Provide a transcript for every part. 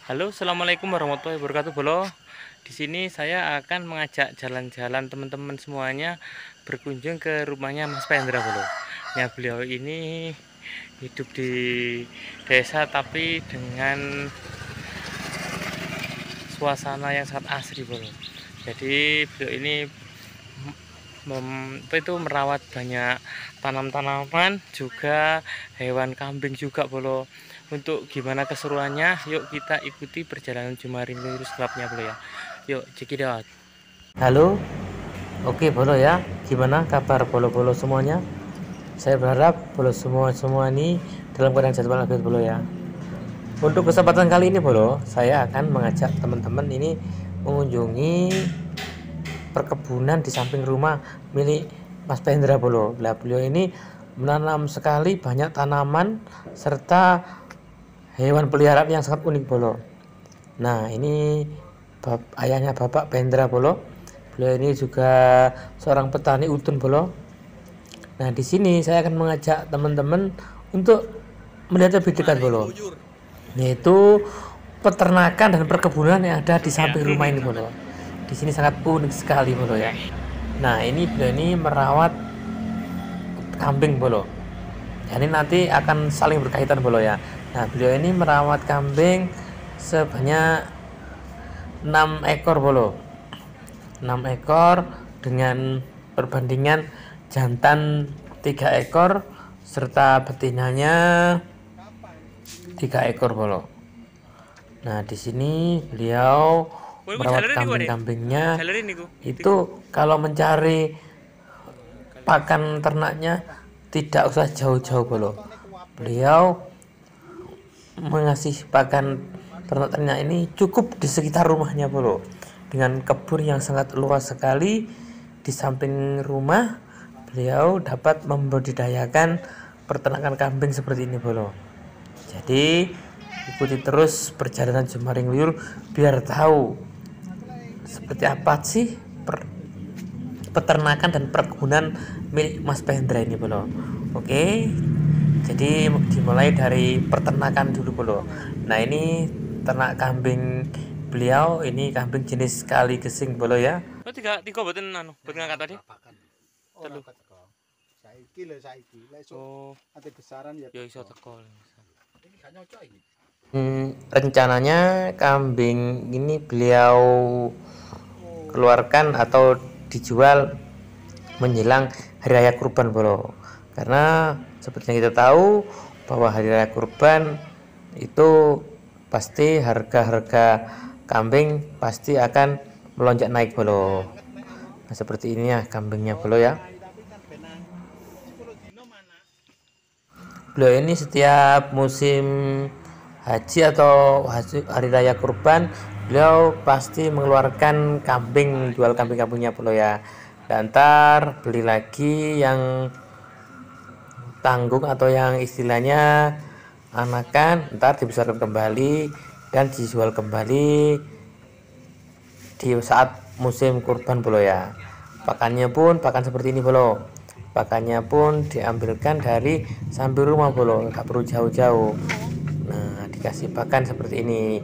Halo, assalamualaikum warahmatullahi wabarakatuh, Bolo. Di sini saya akan mengajak jalan-jalan teman-teman semuanya berkunjung ke rumahnya Mas Pendra, Bolo. Ya, beliau ini hidup di desa tapi dengan suasana yang sangat asri, Bolo. Jadi beliau ini merawat banyak tanam-tanaman, juga hewan kambing juga, Bolo. Untuk gimana keseruannya, yuk kita ikuti perjalanan Jumaring Lurus Clubnya, Bolo ya. Yuk, check it out. Halo, oke Bolo ya. Gimana kabar Bolo-bolo semuanya? Saya berharap Bolo semua ini dalam keadaan sehat walafiat, Bolo ya. Untuk kesempatan kali ini, Bolo, saya akan mengajak teman-teman ini mengunjungi perkebunan di samping rumah milik Mas Pendra, Bolo. Beliau ini menanam sekali banyak tanaman serta hewan peliharaan yang sangat unik, Bolo. Nah, ini ayahnya Bapak Pendra, Bolo. Beliau ini juga seorang petani udun, Bolo. Nah, di sini saya akan mengajak teman-teman untuk melihat lebih dekat, Bolo, yaitu peternakan dan perkebunan yang ada di samping rumah ini, Bolo. Di sini sangat unik sekali, Bolo ya. Nah, ini beliau ini merawat kambing, Bolo. Ini nanti akan saling berkaitan, Bolo ya. Nah, beliau ini merawat kambing sebanyak 6 ekor, Bolo. 6 ekor dengan perbandingan jantan 3 ekor serta betinanya 3 ekor, Bolo. Nah, di sini beliau merawat kambing-kambingnya. Itu kalau mencari pakan ternaknya tidak usah jauh-jauh, Bolo. Beliau mengasih pakan ternak-ternak ini cukup di sekitar rumahnya, Bolo. Dengan kebun yang sangat luas sekali di samping rumah, beliau dapat membudidayakan peternakan kambing seperti ini, Bolo. Jadi ikuti terus perjalanan Jumaring Liur biar tahu seperti apa sih peternakan dan perkebunan milik Mas Pendra ini, Bolo. Oke, jadi dimulai dari peternakan dulu, Bolo. Nah, ini ternak kambing beliau, ini kambing jenis kali gesing, Bolo ya. Oh, tiga boten buat ngangkat tadi. Telu. Oh, ate besaran ya. Ya iso teko. Ini gak nyocok iki. Rencananya kambing ini beliau keluarkan atau dijual menjelang hari raya kurban, Bolo. Karena seperti yang kita tahu bahwa hari raya kurban itu pasti harga-harga kambing pasti akan melonjak naik, Bolo. Nah, seperti ini ya kambingnya, Bolo ya. Beliau ini setiap musim haji atau hari raya kurban, beliau pasti mengeluarkan kambing, jual kambing-kambingnya, Bolo ya. Dan ntar beli lagi yang tanggung atau yang istilahnya anakan, ntar dibesarkan kembali dan dijual kembali di saat musim kurban, Bolo ya. Pakannya pun pakan seperti ini, Bolo. Pakannya pun diambilkan dari samping rumah, Bolo, nggak perlu jauh-jauh. Nah, dikasih pakan seperti ini.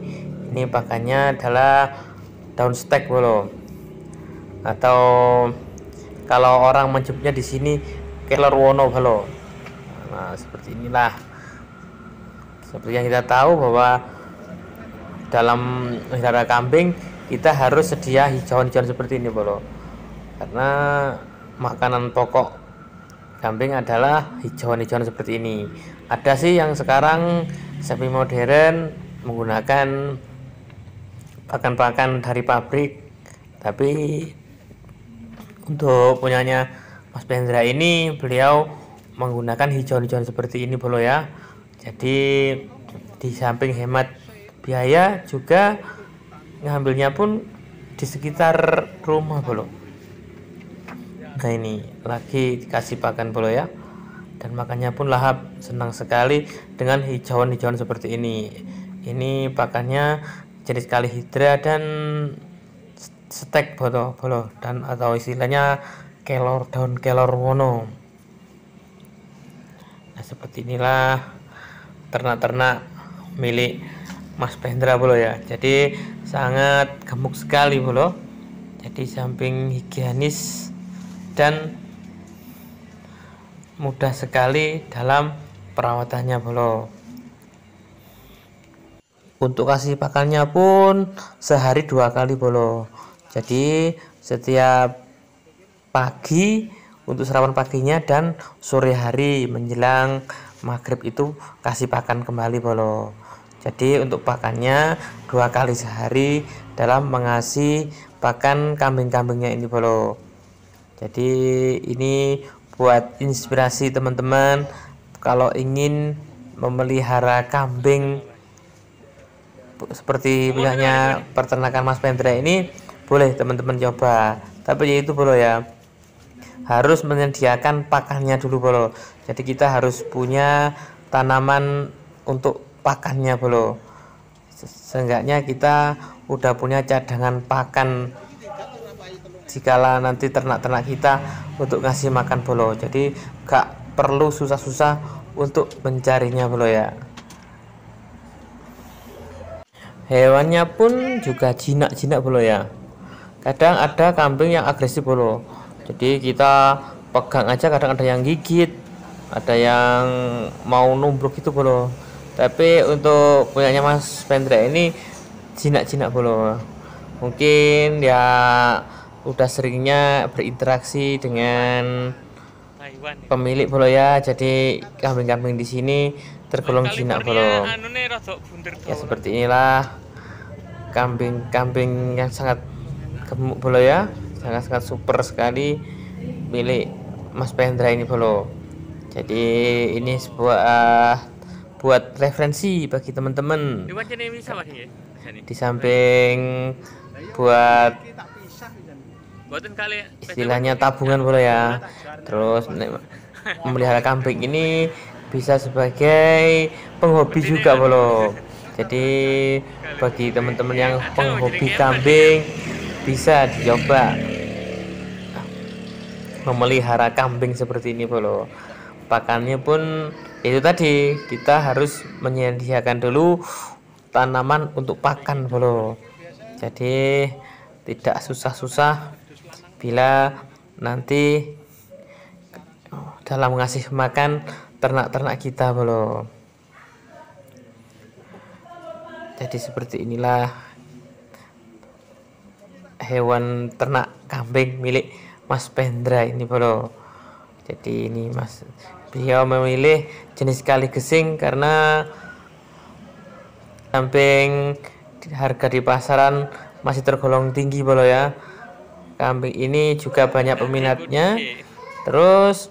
Ini pakannya adalah daun stek, Bolo, atau kalau orang menyebutnya di sini kelor wono, Bolo. Nah, seperti inilah. Seperti yang kita tahu bahwa dalam melihara kambing kita harus sedia hijauan-hijauan seperti ini, Bolo, karena makanan pokok kambing adalah hijauan-hijauan seperti ini. Ada sih yang sekarang semi modern menggunakan pakan-pakan dari pabrik, tapi untuk punyanya Mas Pendra ini beliau menggunakan hijauan-hijauan seperti ini, Bolo ya. Jadi di samping hemat biaya juga ngambilnya pun di sekitar rumah, Bolo. Nah, ini lagi dikasih pakan, Bolo ya, dan makannya pun lahap, senang sekali dengan hijauan-hijauan seperti ini. Ini pakannya jenis kalihidra dan stek, Bolo, dan atau istilahnya kelor, daun kelor wono. Nah, seperti inilah ternak-ternak milik Mas Pendra bolo ya. Jadi sangat gemuk sekali bolo. Jadi samping higienis dan mudah sekali dalam perawatannya bolo. Untuk kasih pakannya pun sehari 2 kali bolo. Jadi setiap pagi untuk sarapan paginya dan sore hari menjelang maghrib itu kasih pakan kembali bolo. Jadi untuk pakannya 2 kali sehari dalam mengasih pakan kambing-kambingnya ini bolo. Jadi ini buat inspirasi teman-teman kalau ingin memelihara kambing seperti punyanya peternakan Mas Pendra ini, boleh teman-teman coba. Tapi yaitu bolo ya, harus menyediakan pakannya dulu bolo. Jadi kita harus punya tanaman untuk pakannya bolo. Seenggaknya kita udah punya cadangan pakan jikalau nanti ternak-ternak kita untuk ngasih makan bolo. Jadi gak perlu susah-susah untuk mencarinya bolo ya. Hewannya pun juga jinak-jinak bolo ya. Kadang ada kambing yang agresif bolo. Jadi kita pegang aja kadang ada yang gigit, ada yang mau numbruk itu bolo. Tapi untuk punyanya Mas Pendra ini jinak-jinak bolo. Mungkin ya udah seringnya berinteraksi dengan pemilik bolo ya. Jadi kambing-kambing di sini tergolong jinak bolo. Ya seperti inilah kambing-kambing yang sangat gemuk bolo ya, sangat-sangat super sekali milik Mas Pendra ini bolo. Jadi ini sebuah buat referensi bagi teman-teman. Di samping buat istilahnya tabungan bolo ya. Terus memelihara kambing ini bisa sebagai penghobi juga bolo. Jadi bagi teman-teman yang penghobi kambing bisa dicoba memelihara kambing seperti ini bolo. Pakannya pun itu tadi, kita harus menyediakan dulu tanaman untuk pakan bolo. Jadi tidak susah-susah bila nanti dalam mengasih makan ternak-ternak kita bolo. Jadi seperti inilah hewan ternak kambing milik Mas Pendra ini bolo. Jadi ini beliau memilih jenis kali gesing karena samping harga di pasaran masih tergolong tinggi bolo ya. Kambing ini juga banyak peminatnya. Terus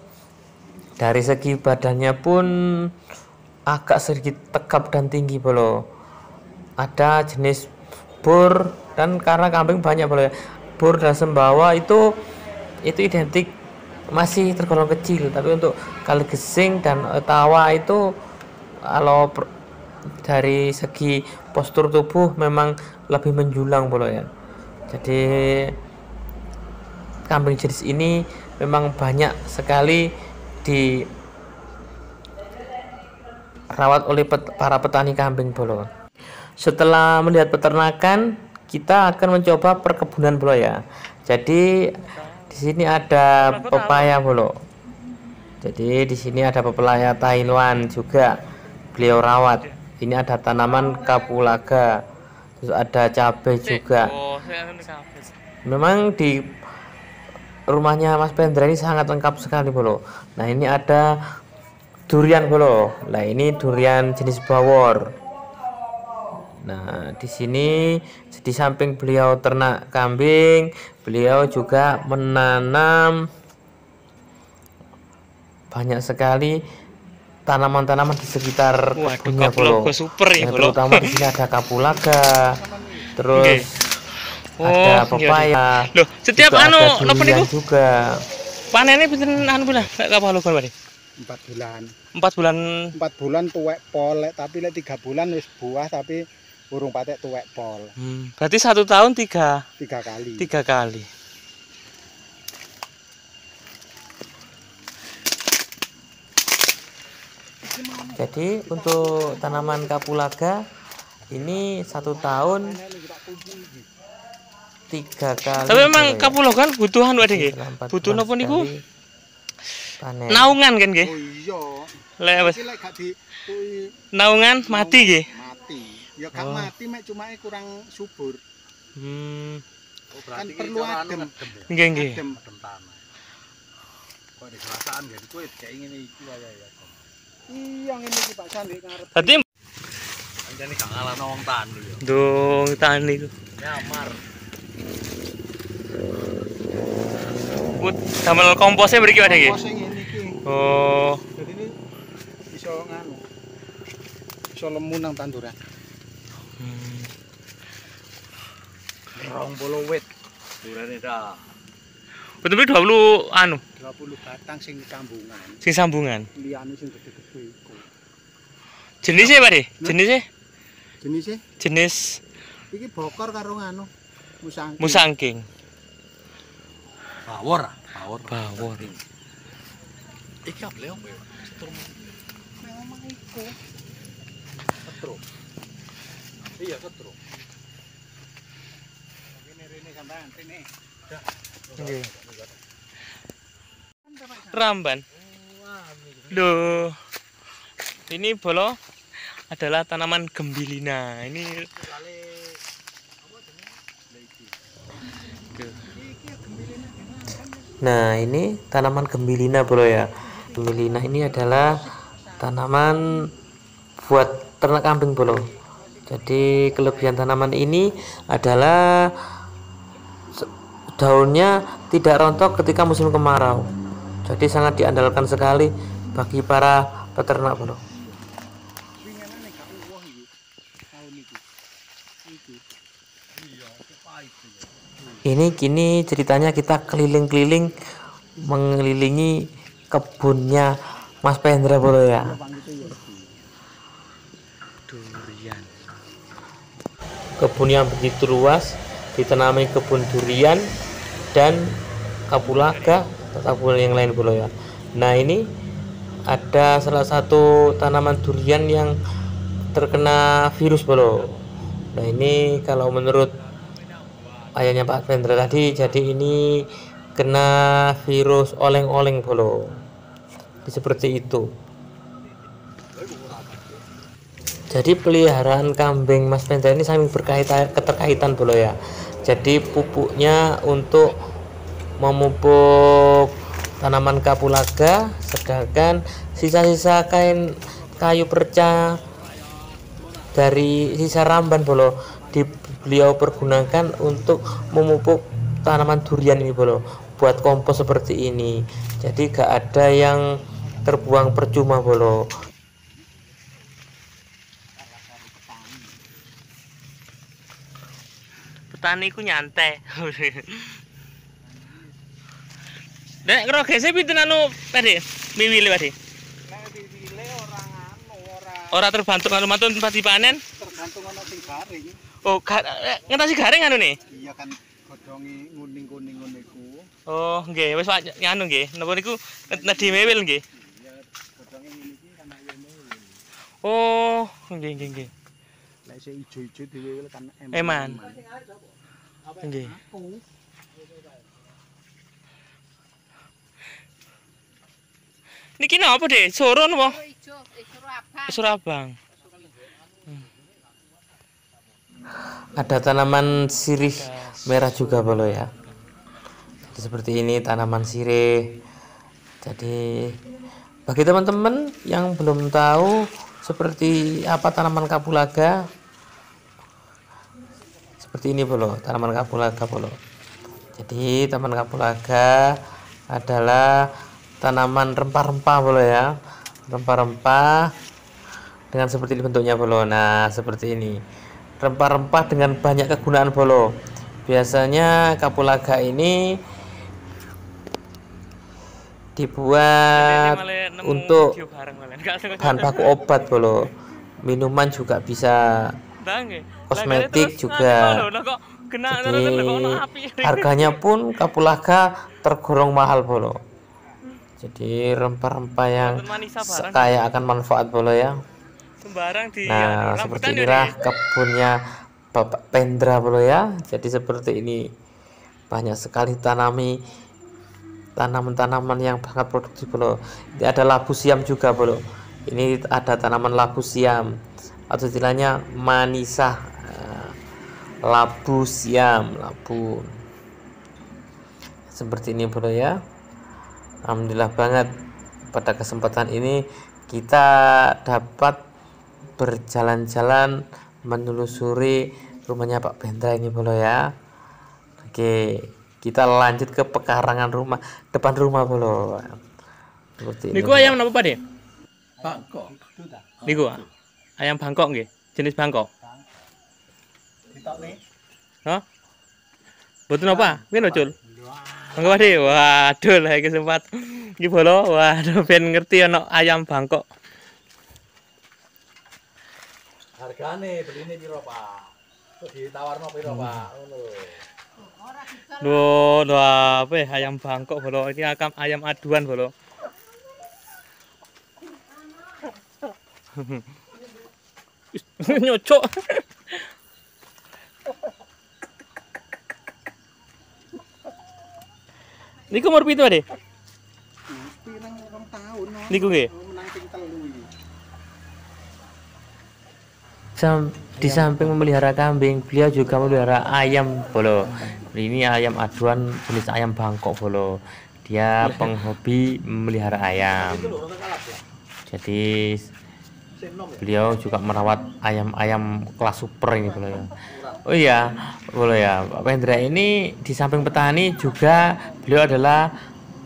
dari segi badannya pun agak sedikit tegap dan tinggi bolo. Ada jenis bur, dan karena kambing banyak bolo ya, bur dan sembawa itu identik masih tergolong kecil. Tapi untuk kali gesing dan tawa itu kalau dari segi postur tubuh memang lebih menjulang bolo ya. Jadi kambing jenis ini memang banyak sekali dirawat oleh para petani kambing bolo. Setelah melihat peternakan, kita akan mencoba perkebunan bolo ya. Jadi di sini ada pepaya bolo. Jadi di sini ada pepaya Taiwan juga beliau rawat. Ini ada tanaman kapulaga, terus ada cabai juga. Memang di rumahnya Mas Pendra ini sangat lengkap sekali bolo. Nah ini ada durian bolo. Nah ini durian jenis bawor. Nah, di sini di samping beliau ternak kambing, beliau juga menanam banyak sekali tanaman-tanaman di sekitar kebunnya bolo. Nah, terutama di sini ada kapulaga, terus ada pepaya. Loh, setiap ada durian juga. Panennya pinten anu bulan? Kapan lu kan 4 bulan. 4 bulan. 4 bulan tuwek pol, tapi lek 3 bulan wis buah tapi urung patek tuwek pol. Berarti 1 tahun 3 kali. 3 kali. Jadi untuk tanaman kapulaga Ini 1 tahun 3 kali. Tapi memang bolo ya. Kapulogan butuhan wae nggih. Setelah 14 Butuh napa niku? kali panen. Naungan kan nggih. Oh iya. Lek wis Iki lek gak di kuwi naungan mati nggih. mati. Ya gak Oh. mati mek cuma kurang subur. Kan Berarti perlu adem. Nggih nggih. Adem. tanah. Kok ada kerasaan jadi kowe kayak ngene iki wae ya. Iya ngene iki Pak Sandi ngarep. Dadi Anjane gak ngalahno wong tani ya. dong tani ku. Nyamar. Kut damel komposnya mriki wae nggih. Kompos sing ngene iki. Oh, Jadi ini bisa nganu. Bisa lemu nang tanduran. Rong bolo wit. Durane dah. betul 20 anu 20 batang sing sambungan. sing sambungan. Liyane sing gede-gede iku. Jenisnya Pak De? Jenisnya Jenise jenis iki bokor karo nganu. Musang. musangking. Bawor, bawor. Bawor. Iki apa lho? Setrum. Memang iku. Setrum. Iya, setrum. Rene sampean rene. Nggih. Ramban. Loh. Ini bolo adalah tanaman gembilina. Ini Nah, ini tanaman gembilina bro ya. Gembilina ini adalah tanaman buat ternak kambing bro. Jadi kelebihan tanaman ini adalah daunnya tidak rontok ketika musim kemarau. Jadi sangat diandalkan sekali bagi para peternak bro. Wingenane gak uwoh iki. Tahun iki. Iki. Ini kini ceritanya kita keliling-keliling mengelilingi kebunnya Mas Pendra bro ya. durian. Kebun yang begitu luas ditanami kebun durian dan kapulaga atau kebun yang lain bro ya. Nah, ini ada salah satu tanaman durian yang terkena virus bro. Nah, ini kalau menurut ayahnya Pak Pendra tadi, jadi ini kena virus oleng-oleng bro. Seperti itu. Jadi peliharaan kambing Mas Pendra ini saling keterkaitan bro ya. Jadi pupuknya untuk memupuk tanaman kapulaga, sedangkan sisa-sisa kayu perca dari sisa ramban bro beliau pergunakan untuk memupuk tanaman durian ini bro, buat kompos seperti ini. Jadi gak ada yang terbuang percuma bro. Petani ku nyantai. Nek rogese pinten anu Pak De? Miwile Pak De. Nek diwile ora nganu, Ora terbantung anu mantun pas dipanen. tergantung ana sing garing. Oh, ngetasi garing anu nih. Iya kan godhongi nguning-kuning ngono iku. Oh, nggih, wis Pak nganu nggih. Napa niku nedhi mewil nggih. Iya godhongi ngene iki kan ayune. Oh, nggih nggih nggih. Lek sing ijo-ijo diwewel kan Eman. Nggih. Niki napa, Dek? Soro napa? Soro abang. Ada tanaman sirih merah juga bro ya. Jadi seperti ini tanaman sirih. Jadi bagi teman-teman yang belum tahu seperti apa tanaman kapulaga, seperti ini bro, tanaman kapulaga bro. Jadi tanaman kapulaga adalah tanaman rempah-rempah bro ya. Rempah-rempah dengan seperti ini bentuknya bro. Nah, seperti ini. Rempah-rempah dengan banyak kegunaan bolo. Biasanya kapulaga ini dibuat untuk bahan baku obat bolo. Minuman juga bisa, kosmetik juga. Jadi harganya pun kapulaga tergolong mahal bolo. Jadi rempah-rempah yang kaya akan manfaat bolo ya. Sembarang di Nah, rambutan seperti ya, inilah Dik? kebunnya Bapak Pendra bro ya. Jadi seperti ini, banyak sekali tanami tanaman-tanaman yang sangat produktif bro. Ini ada labu siam juga bro. Ini ada tanaman labu siam atau istilahnya manisa. Labu siam, labu seperti ini bro ya. Alhamdulillah banget pada kesempatan ini kita dapat berjalan-jalan menelusuri rumahnya Pak Pendra ini bro ya. Oke, kita lanjut ke pekarangan rumah, depan rumah bro. Seperti ini Niku bro. ayam apa, Pak, Dik? Bangkok. Niku ayam Bangkok nggih, jenis Bangkok. Ditokne. Hah? Mboten apa? Piye lho, Cul? Monggo, Pak, Dik. Waduh, lah iki sempat iki bolo. Waduh, ben ngerti ana ayam Bangkok. Hargane beline piro, Pak? Kok ditawarno piro, Pak? Ngono Loh, lho. loh apa ya, ayam Bangkok bolo. Ini ayam aduan bolo. Nyocok. Niku umur pito, Dik? Pirang 2 tahun. Niku nggih. Menang ping 3 iki. Di samping memelihara kambing, beliau juga memelihara ayam bolo. Ini ayam aduan jenis ayam Bangkok bolo. Dia penghobi memelihara ayam. Jadi beliau juga merawat ayam-ayam kelas super ini bolo ya. Oh iya, bolo ya. Pak Pendra ini di samping petani juga beliau adalah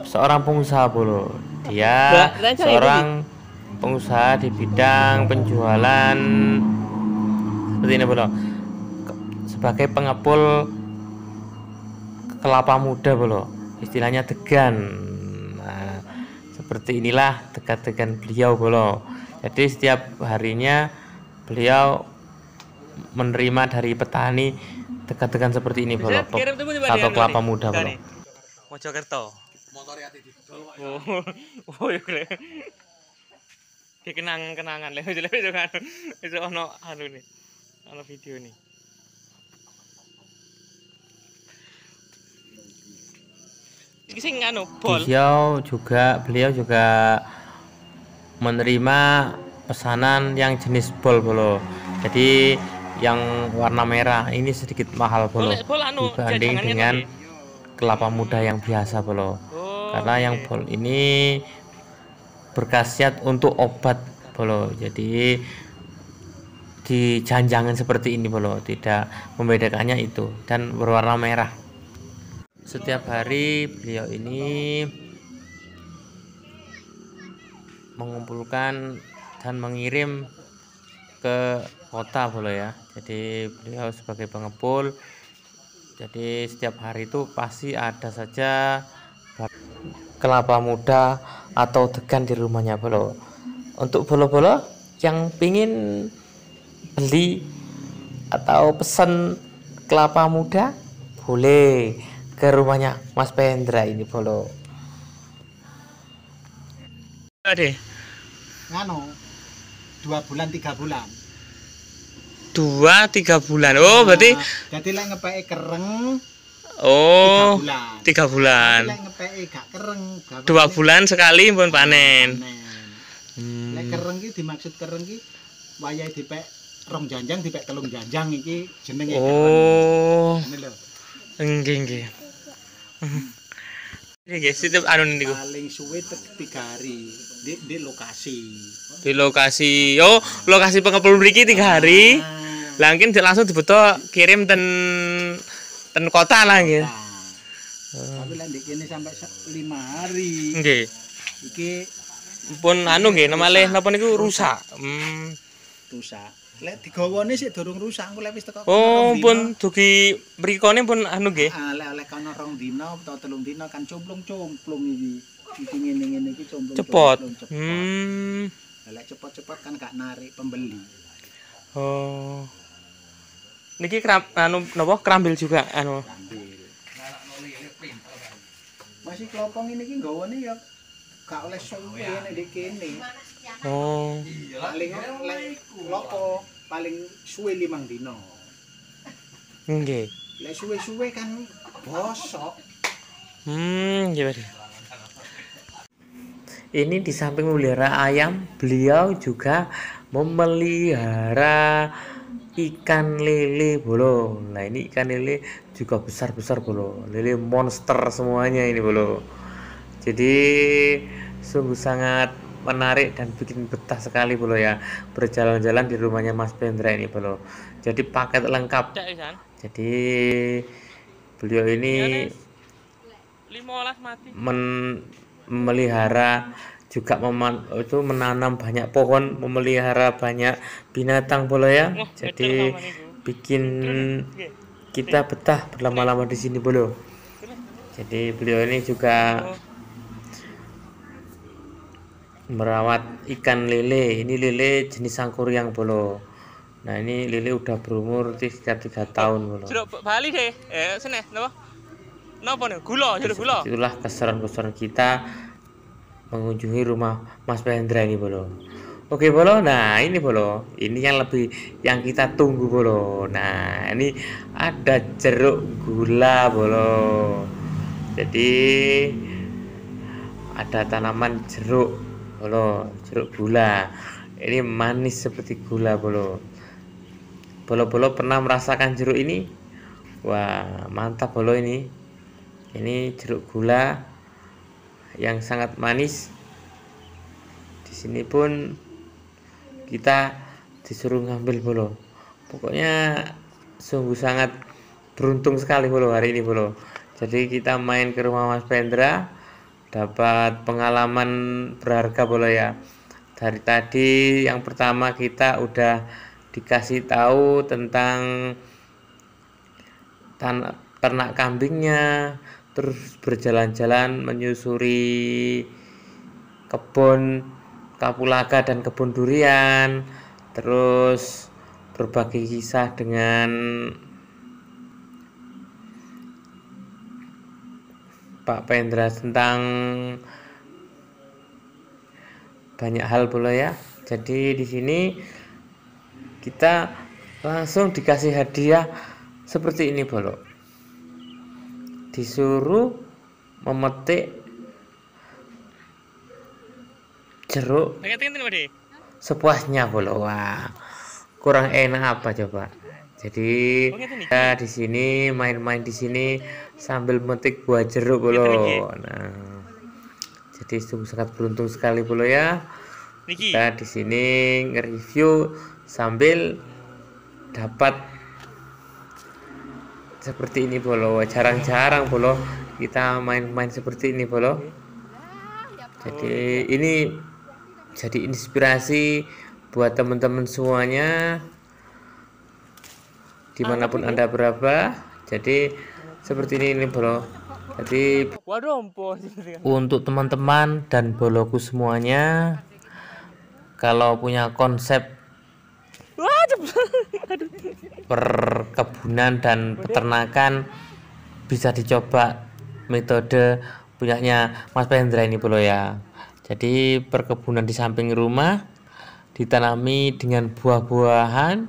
seorang pengusaha bolo. Dia seorang pengusaha di bidang penjualan seperti ini bro, sebagai pengepul kelapa muda bro, istilahnya degan. Nah, seperti inilah degan-degan beliau bro. Jadi setiap harinya beliau menerima dari petani degan-degan seperti ini bro, atau kelapa muda bro. Mojokerto. Motor ati didol kok. Oh, iya. Kenangan lho, itu kan. Itu ono anu nih. Ono video nih. Iki sing anu bol. Beliau juga menerima pesanan yang jenis bol bolo. Jadi yang warna merah ini sedikit mahal bolo dibanding dengan kelapa muda yang biasa bolo. Karena yang bol ini berkhasiat untuk obat bolo. Jadi di janjangan seperti ini bolo, tidak membedakannya itu, dan berwarna merah. Setiap hari beliau ini mengumpulkan dan mengirim ke kota bolo ya. Jadi beliau sebagai pengepul, jadi setiap hari itu pasti ada saja kelapa muda atau degan di rumahnya bolo. Untuk bolo-bolo yang pingin beli atau pesan kelapa muda, boleh ke rumahnya Mas Pendra ini bolo. Ade. Nganu 2 bulan 3 bulan. 2-3 bulan. Oh, berarti Jadi lek ngepeki kereng oh 3 bulan. 3 bulan. Lek ngepeki gak kereng 2 bulan sekali pun panen. Lek kereng ki dimaksud kereng ki wayahe dipek 2 janjang dipek 3 janjang iki jenenge kereng. Oh, Ngene lho. nggih. Ini guys, itu anu niku. Paling suwe 3 hari di lokasi. Di lokasi. Oh, lokasi pengepul mriki 3 hari. Lah mungkin langsung dibeto kirim ten kota lah nggih. Tapi lek ndek kene sampai 5 hari. Nggih. Iki Pun anu nggih, namanya napa niku rusak. rusak. Lek digawane sik durung rusak, engko lek wis teko. Oh, pun dugi mrikone pun anu nggih. Lek kono 2 dina utawa 3 dina kan cumplung-cumplung iki. Iki ngene-ngene iki cumplung. Cepot. Lek cepot-cepot kan gak narik pembeli. Oh. Niki anu napa kerambil juga anu. Ambil. Masih kelopong ini ki nggawane ya gak oleh suwe nek ndek kene. Oh. Paling lek lopo paling suwe 5 dino. Nggih. Lek suwe-suwe kan bosok. Nggih, Pak. Ini di samping memelihara ayam, beliau juga memelihara ikan lele bolo. Nah ini ikan lele juga besar-besar bolo, lele monster semuanya ini bolo. Jadi sungguh sangat menarik dan bikin betah sekali bolo ya berjalan-jalan di rumahnya Mas Pendra ini bolo. Jadi paket lengkap. Cek pisan. Jadi beliau ini 15 mati. memelihara juga menanam banyak pohon, memelihara banyak binatang bolo ya. Wah, Jadi betul sama niku. bikin Nggih. kita betah berlama-lama di sini bolo. Jadi beliau ini juga Oh, merawat ikan lele. Ini lele jenis sangkuriang bolo. Nah ini lele udah berumur 3 tahun bolo. jeruk Bali deh. Sini, napa? Napa nih? Gula, jeruk gula. Itulah keseruan-keseruan kita mengunjungi rumah Mas Pendra ini bolo. Oke bolo, nah ini bolo, ini yang kita tunggu bolo. Nah ini ada jeruk gula bolo. Jadi ada tanaman jeruk bolo, jeruk gula. Ini manis seperti gula bolo. Bolo-bolo pernah merasakan jeruk ini? Wah mantap bolo ini. Ini jeruk gula yang sangat manis. Di sini pun kita disuruh ngambil bolo. Pokoknya sungguh sangat beruntung sekali bolo hari ini bolo. Jadi kita main ke rumah Mas Pendra, dapat pengalaman berharga bolo ya. Dari tadi yang pertama kita udah dikasih tahu tentang ternak kambingnya, terus berjalan-jalan menyusuri kebun kapulaga dan kebun durian, terus berbagi kisah dengan Pak Pendra tentang banyak hal pula ya. Jadi di sini kita langsung dikasih hadiah seperti ini bolo. Disuruh memetik jeruk sepuasnya bolo. Wah, kurang enak apa coba. Jadi kita di sini main-main di sini sambil memetik buah jeruk bolo. Nah, jadi sungguh sangat beruntung sekali bolo ya. Kita di sini nge-review sambil dapat seperti ini bolo. Jarang-jarang bolo kita main-main seperti ini bolo. Jadi ini jadi inspirasi buat teman-teman semuanya dimanapun Anda berada. Jadi seperti ini bolo. Jadi untuk teman-teman dan boloku semuanya, kalau punya konsep perkebunan dan peternakan, bisa dicoba metode punyanya Mas Pendra ini bolo ya. Jadi perkebunan di samping rumah ditanami dengan buah-buahan,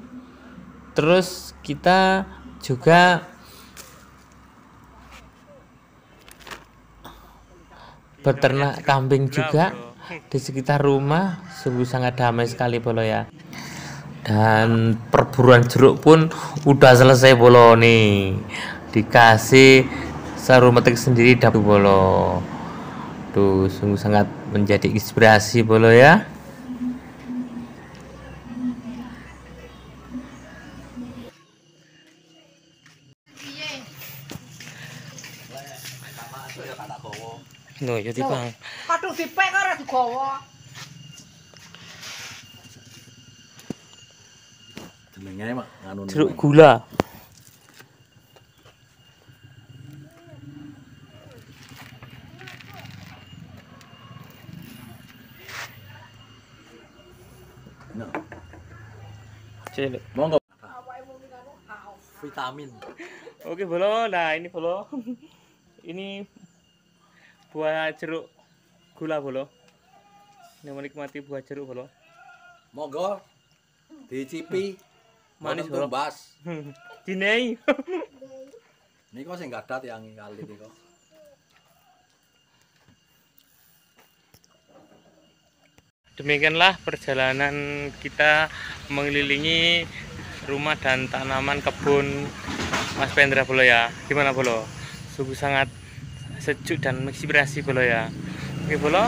terus kita juga beternak kambing juga di sekitar rumah. Sungguh sangat damai sekali bolo ya. Dan perburuan jeruk pun udah selesai bolo nih, dikasih seru metik sendiri dapur bolo. Tuh sungguh sangat menjadi inspirasi bolo ya. Loh, ya Bang. Kadung dipek kok ora digawa. Jenenge mak nganu. Jeruk gula. No. Cilik. Monggo. Vitamin. Oke bolo, nah ini bolo. Ini buah jeruk gula bolo. yang menikmati buah jeruk bolo. Monggo dicipi. Manis Boten bolo. tumbas. Dinei. Niku sing gadat yang kali niku. Demikianlah perjalanan kita mengelilingi rumah dan tanaman kebun Mas Pendra bolo ya. Gimana bolo? Sungguh sangat sejuk dan menginspirasi bolo ya. Oke bolo,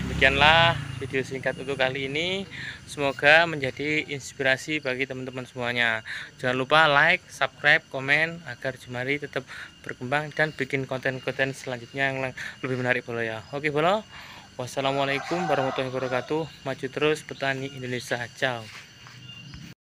demikianlah video singkat untuk kali ini. Semoga menjadi inspirasi bagi teman-teman semuanya. Jangan lupa like, subscribe, komen agar Jumari tetap berkembang dan bikin konten-konten selanjutnya yang lebih menarik bolo ya. Oke bolo. Wassalamualaikum warahmatullahi wabarakatuh. Maju terus petani Indonesia. Ciao.